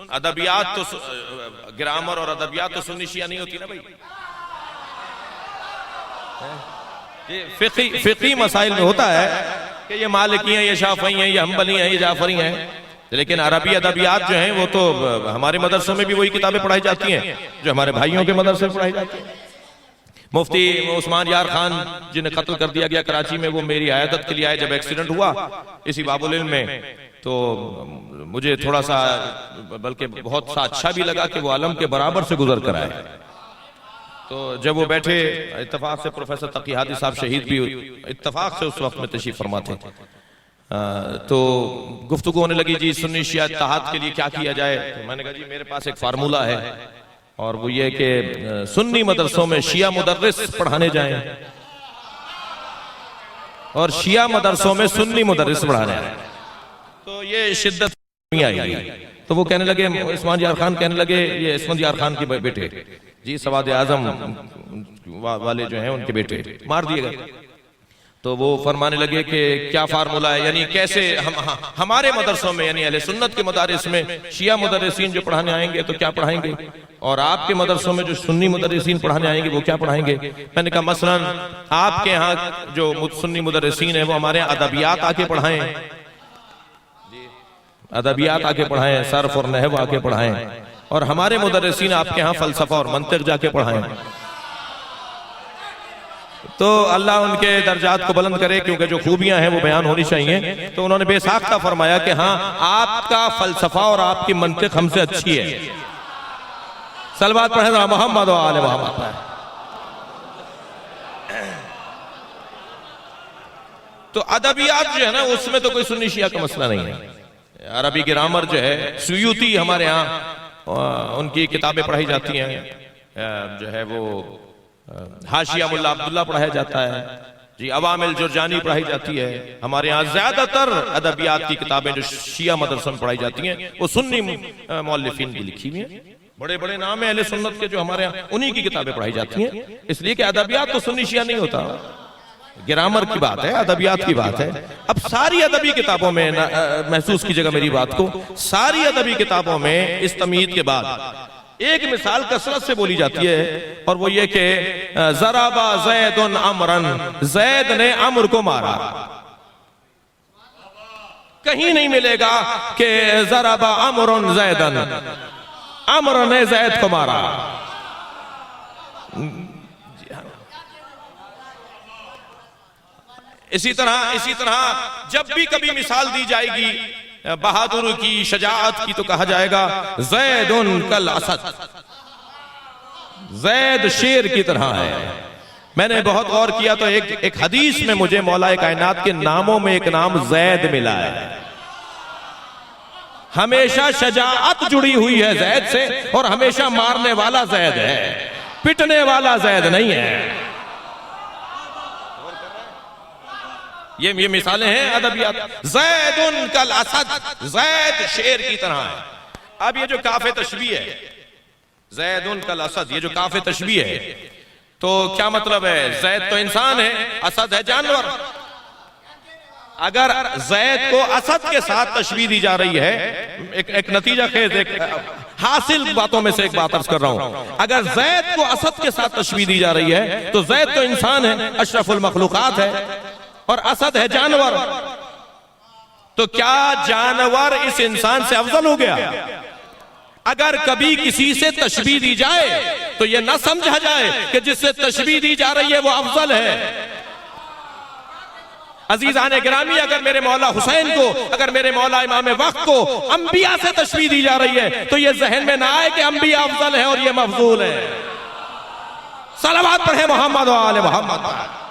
ادبیات تو گرامر اور ادبیات تو سنی شیعہ نہیں ہوتی نا بھائی. فقہی مسائل میں ہوتا ہے کہ یہ مالکی ہیں، یہ شافعی ہیں، یہ حنبلی ہیں، یہ جعفری ہیں، لیکن عربی ادبیات جو ہیں وہ تو ہمارے مدرسوں میں بھی وہی کتابیں پڑھائی جاتی ہیں جو ہمارے بھائیوں کے مدرسے میں پڑھائی جاتی ہیں. مفتی عثمان یار خان جنہیں قتل کر دیا گیا کراچی میں، وہ میری عیادت کے لیے آئے جب ایکسیڈنٹ ہوا اسی باب العلم میں، تو مجھے تھوڑا سا بلکہ بہت سا اچھا بھی لگا کہ وہ عالم کے برابر سے گزر کر آئے. تو جب وہ بیٹھے، اتفاق سے پروفیسر تقی ہادی صاحب شہید بھی اتفاق سے اس وقت میں تشریف فرما تھے، تو گفتگو ہونے لگی جی سنی شیعہ اتحاد کے لیے کیا کیا جائے. تو میں نے کہا جی میرے پاس ایک فارمولہ ہے، اور وہ یہ کہ سنی مدرسوں میں شیعہ مدرس پڑھانے جائیں اور شیعہ مدرسوں میں سنی مدرس پڑھانے جائیں. تو یہ شدت نہیں آئی. تو وہ کہنے لگے، عثمان یار خان کہنے لگے، یہ عثمان یار خان کے بیٹے جی سواد اعظم والے جو ہیں ان کے بیٹے مار دیے گئے. تو وہ فرمانے لگے کہ کیا فارمولہ ہے، یعنی کیسے ہمارے مدرسوں میں یعنی اہل سنت کے مدارس میں شیعہ مدرسین جو پڑھانے آئیں گے تو کیا پڑھائیں گے، اور آپ کے مدرسوں میں جو سنی مدرسین پڑھانے آئیں گے وہ کیا پڑھائیں گے. میں نے کہا مثلا آپ کے ہاں جو سنی مدرسین ہیں وہ ہمارے ہاں ادبیات آ کے پڑھائیں، ادبیات آ کے پڑھائیں، صرف اور نحو آ کے پڑھائیں، اور ہمارے مدرسین آپ کے ہاں فلسفہ اور منطق جا کے پڑھائیں. تو اللہ ان کے درجات کو بلند کرے، کیونکہ جو خوبیاں ہیں وہ بیان ہونی چاہیے. تو انہوں نے بے ساختہ فرمایا کہ ہاں آپ کا فلسفہ اور آپ کی منطق ہم سے اچھی ہے. صلوات پڑھیں ذرا محمد و آل محمد. تو ادبیات جو ہے نا اس میں تو کوئی سنی شیعہ کا مسئلہ نہیں ہے. عربی گرامر جو ہے سیوطی ہمارے ہاں ان کی کتابیں پڑھائی جاتی ہیں، جو ہے وہ حاشیہ ملا عبداللہ پڑھایا جاتا ہے جی، عوام الجرجانی پڑھائی جاتی ہے. ہمارے ہاں زیادہ تر ادبیات کی کتابیں جو شیعہ مدرسوں میں پڑھائی جاتی ہیں وہ سنی مؤلفین کی لکھی ہوئی ہیں. بڑے بڑے نام ہیں اہل سنت کے جو ہمارے ہاں انہی کی کتابیں پڑھائی جاتی ہیں. اس لیے کہ ادبیات تو سنی شیعہ نہیں ہوتا، گرامر کی بات ہے، ادبیات کی بات ہے. اب ساری ادبی کتابوں میں محسوس کیجئے گا میری بات کو، ساری ادبی کتابوں میں اس تمہید کے بعد ایک مثال کثرت سے بولی جاتی ہے، اور وہ یہ کہ ضرب زید عمرا، زید نے عمر کو مارا. کہیں نہیں ملے گا کہ ضرب عمر زیدا، عمر نے زید کو مارا. اسی طرح جب بھی کبھی مثال دی جائے گی بہادر کی، شجاعت کی، تو کہا جائے گا زید کالاسد، زید شیر کی طرح ہے. میں نے بہت غور کیا تو ایک حدیث میں مجھے مولا کائنات کے ناموں میں ایک نام زید ملا ہے. ہمیشہ شجاعت جڑی ہوئی ہے زید سے، اور ہمیشہ مارنے والا زید ہے، پٹنے والا زید نہیں ہے. یہ مثالیں ہیں ادبیات. زید کالاسد، زید شیر کی طرح ہے. اب یہ جو کاف تشبیہ ہے، زید کالاسد، یہ جو کاف تشبیہ ہے تو کیا مطلب ہے؟ زید تو انسان ہے، اسد ہے جانور. اگر زید کو اسد کے ساتھ تشبیہ دی جا رہی ہے، ایک نتیجہ خیز ایک حاصل باتوں میں سے ایک بات عرض کر رہا ہوں، اگر زید کو اسد کے ساتھ تشبیہ دی جا رہی ہے تو زید تو انسان ہے، اشرف المخلوقات ہے، اور اسد ہے جانور. تو کیا جانور اس انسان سے افضل ہو گیا؟ اگر کبھی کسی سے تشبیہ دی جائے تو یہ نہ سمجھا جائے کہ جس سے تشبیہ دی جا رہی ہے وہ افضل ہے. عزیزان گرامی، اگر میرے مولا حسین کو، اگر میرے مولا امام وقت کو انبیاء سے تشبیہ دی جا رہی ہے تو یہ ذہن میں نہ آئے کہ انبیاء افضل ہیں اور یہ مفضول ہے. صلوات پڑھیں محمد و آل محمد.